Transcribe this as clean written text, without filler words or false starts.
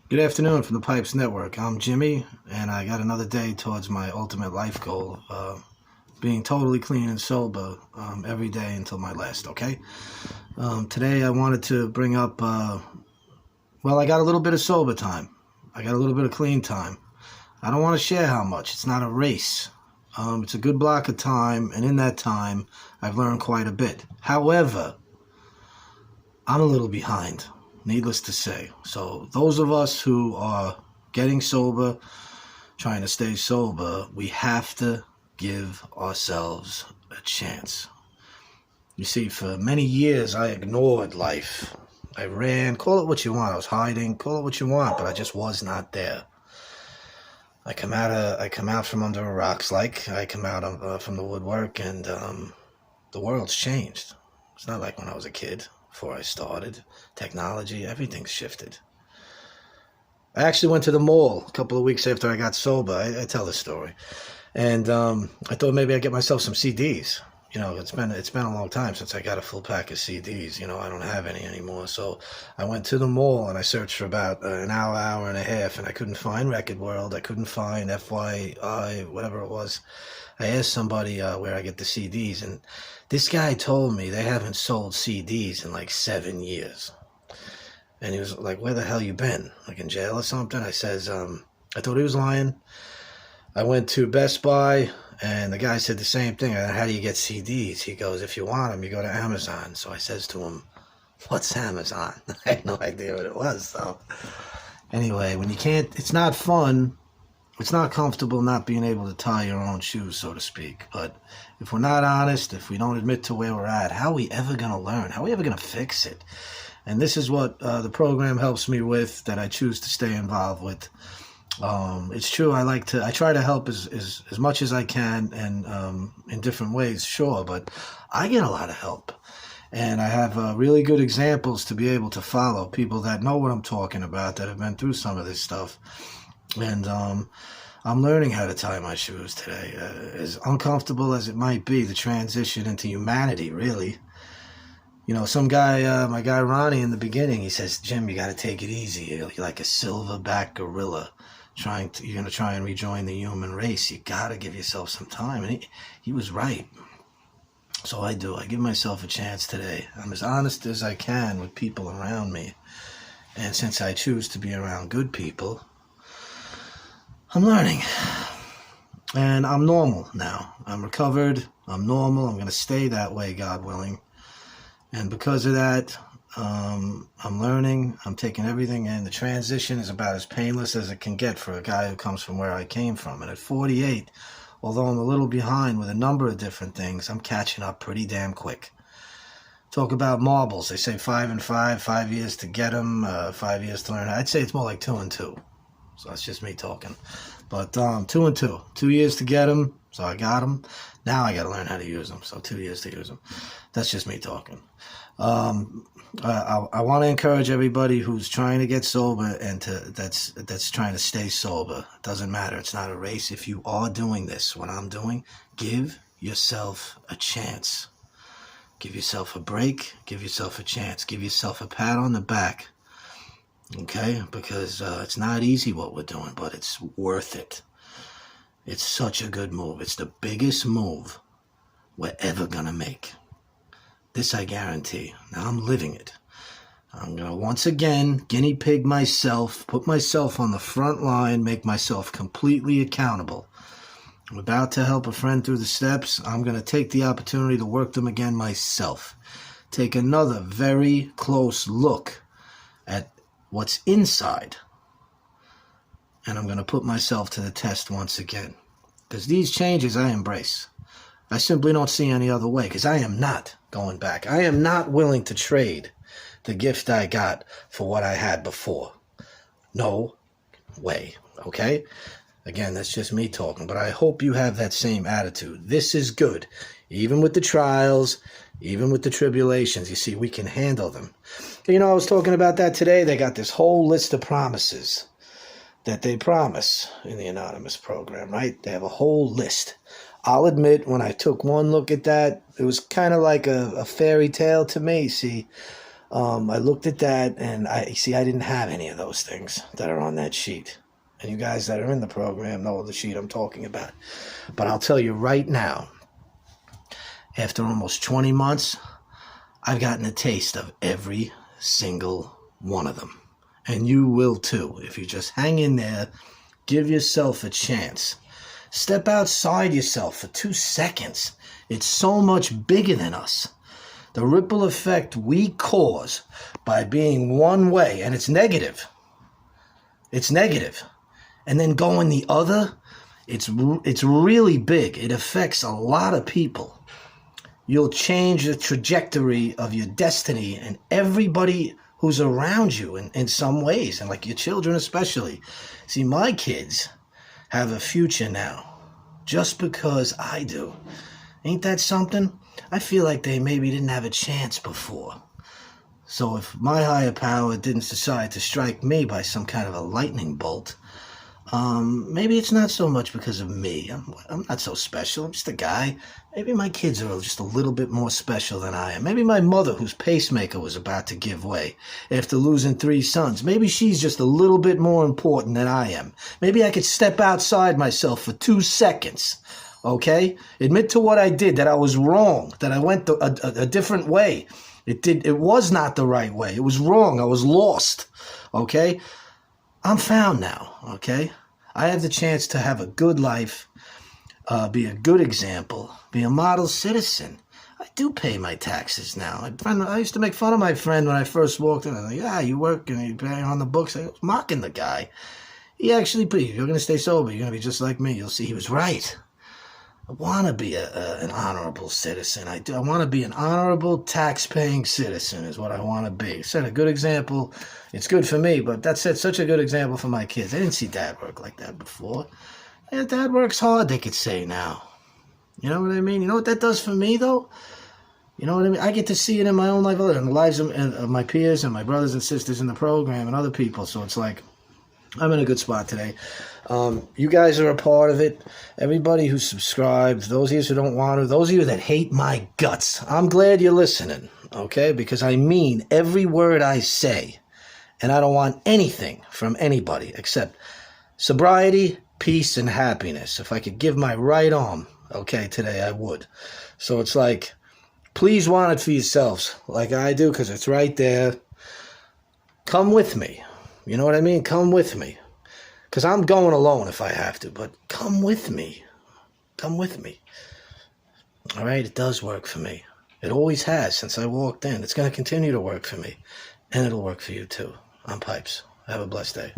Good afternoon from the Pipes Network. I'm Jimmy, and I got another day towards my ultimate life goal, being totally clean and sober every day until my last, okay? Today I wanted to bring up, I got a little bit of sober time. I got a little bit of clean time. I don't want to share how much. It's not a race. It's a good block of time, and in that time, I've learned quite a bit. However, I'm a little behind, needless to say. So those of us who are getting sober, trying to stay sober, we have to give ourselves a chance. You see, for many years I ignored life. I ran, call it what you want. I was hiding, call it what you want, but I just was not there. I come out from under a rocks, like I come out from the woodwork, and the world's changed. It's not like when I was a kid. Before I started, technology, everything's shifted. I actually went to the mall a couple of weeks after I got sober. I tell this story, and I thought maybe I'd get myself some CDs. You know, it's been a long time since I got a full pack of CDs. You know, I don't have any anymore. So I went to the mall and I searched for about an hour and a half, and I couldn't find Record World. I couldn't find FYI, whatever it was. I asked somebody where I get the CDs, and this guy told me they haven't sold CDs in like 7 years. And he was like, where the hell you been? Like in jail or something? I says, I thought he was lying. I went to Best Buy, and the guy said the same thing. How do you get CDs? He goes, if you want them, you go to Amazon. So I says to him, what's Amazon? I had no idea what it was. So anyway, when you can't, it's not fun. It's not comfortable not being able to tie your own shoes, so to speak. But if we're not honest, if we don't admit to where we're at, how are we ever going to learn? How are we ever going to fix it? And this is what the program helps me with, that I choose to stay involved with. It's true, I try to help as much as I can, and in different ways, sure, but I get a lot of help. And I have really good examples to be able to follow, people that know what I'm talking about, that have been through some of this stuff. And I'm learning how to tie my shoes today. As uncomfortable as it might be, the transition into humanity, really. You know, my guy Ronnie in the beginning, he says, Jim, you got to take it easy. You're like a silverback gorilla. You're going to try and rejoin the human race. You got to give yourself some time. And he was right. So I do. I give myself a chance today. I'm as honest as I can with people around me. And since I choose to be around good people, I'm learning, and I'm normal now. I'm recovered, I'm normal, I'm going to stay that way, God willing. And because of that, I'm learning, I'm taking everything in. The transition is about as painless as it can get for a guy who comes from where I came from. And at 48, although I'm a little behind with a number of different things, I'm catching up pretty damn quick. Talk about marbles. They say 5 and 5, 5 years to get them, 5 years to learn. I'd say it's more like 2 and 2. So that's just me talking. But 2 and 2. 2 years to get them, so I got them. Now I got to learn how to use them, so 2 years to use them. That's just me talking. I want to encourage everybody who's trying to get sober and that's trying to stay sober. It doesn't matter. It's not a race. If you are doing this, what I'm doing, give yourself a chance. Give yourself a break. Give yourself a chance. Give yourself a pat on the back. Okay, because it's not easy what we're doing, but it's worth it. It's such a good move. It's the biggest move we're ever going to make. This I guarantee. Now I'm living it. I'm going to once again guinea pig myself, put myself on the front line, make myself completely accountable. I'm about to help a friend through the steps. I'm going to take the opportunity to work them again myself. Take another very close look at what's inside, and I'm going to put myself to the test once again, because these changes I embrace. I simply don't see any other way, because I am not going back. I am not willing to trade the gift I got for what I had before. No way, okay? Again, that's just me talking, but I hope you have that same attitude. This is good. Even with the trials, even with the tribulations, you see, we can handle them. You know, I was talking about that today. They got this whole list of promises that they promise in the Anonymous program, right? They have a whole list. I'll admit, when I took one look at that, it was kind of like a fairy tale to me. See, I looked at that, and I didn't have any of those things that are on that sheet. And you guys that are in the program know the sheet I'm talking about. But I'll tell you right now, after almost 20 months, I've gotten a taste of every single one of them. And you will too, if you just hang in there, give yourself a chance. Step outside yourself for 2 seconds. It's so much bigger than us. The ripple effect we cause by being one way, and it's negative. It's negative. And then going the other, it's really big. It affects a lot of people. You'll change the trajectory of your destiny and everybody who's around you in some ways, and like your children especially. See, my kids have a future now just because I do. Ain't that something? I feel like they maybe didn't have a chance before. So if my higher power didn't decide to strike me by some kind of a lightning bolt, maybe it's not so much because of me. I'm not so special. I'm just a guy. Maybe my kids are just a little bit more special than I am. Maybe my mother, whose pacemaker was about to give way after losing 3 sons, maybe she's just a little bit more important than I am. Maybe I could step outside myself for 2 seconds, okay? Admit to what I did, that I was wrong, that I went a different way. It was not the right way. It was wrong. I was lost, okay? I'm found now, okay? I have the chance to have a good life, be a good example, be a model citizen. I do pay my taxes now. I used to make fun of my friend when I first walked in. I was like, yeah, you work and you pay on the books. I was mocking the guy. He actually, if you're going to stay sober, you're going to be just like me. You'll see he was right. I want to be an honorable citizen. I do. I want to be an honorable tax-paying citizen is what I want to be. Set a good example. It's good for me, but that set such a good example for my kids. They didn't see Dad work like that before. Yeah, Dad works hard, they could say now. You know what I mean? You know what that does for me, though? You know what I mean? I get to see it in my own life, in the lives of my peers and my brothers and sisters in the program and other people. So it's like, I'm in a good spot today. You guys are a part of it. Everybody who's subscribed, those of you who don't want to, those of you that hate my guts, I'm glad you're listening, okay? Because I mean every word I say. And I don't want anything from anybody except sobriety, peace, and happiness. If I could give my right arm, okay, today I would. So it's like, please want it for yourselves, like I do, because it's right there. Come with me. You know what I mean? Come with me. Because I'm going alone if I have to, but come with me. Come with me. All right? It does work for me. It always has since I walked in. It's going to continue to work for me. And it'll work for you too. I'm Pipes. Have a blessed day.